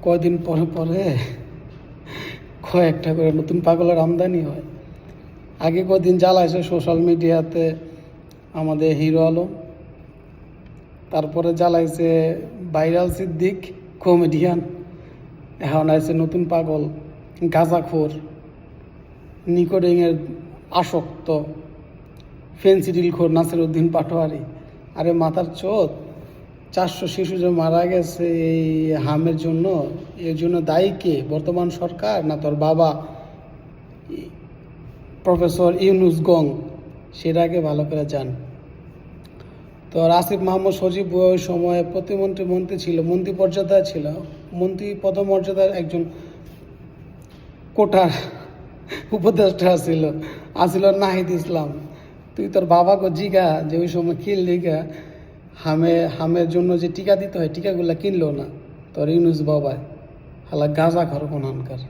কয়দিন পরে পরে কয়েকটা করে নতুন পাগলের আমদানি হয়। আগে কদিন জ্বালাইছে সোশ্যাল মিডিয়াতে আমাদের হিরো আলম, তারপরে জ্বালাইছে ভাইরাল সিদ্দিক কমেডিয়ান, এখন আছে নতুন পাগল গাঁজাখোর, নিকোটিনের আসক্ত ফেন্সিডিলখোর নাসিরউদ্দিন পাটোয়ারি। আরে মাথার চোদ, 400 শিশু যে মারা গেছে এই হামের জন্য, এর জন্য দায়ী কে? বর্তমান সরকার না তোর বাবা প্রফেসর ইউনুস গং? সেটাকে ভালো করে জান। তো আসিফ মাহমুদ সজীব ওই সময়ে মন্ত্রী ছিল, মন্ত্রী পর্যায়ে ছিল, মন্ত্রী পদমর্যাদার একজন কোটার উপদেষ্টা আসিল নাহিদ ইসলাম। তুই তোর বাবাকে জিগা যে ওই সময় কিনলি গা হামের জন্য যে টিকা দিতে হয়, টিকাগুলো কিনলো না তোর ইউনুস বাবা। হালা গাঁজা খর কোনখানকার।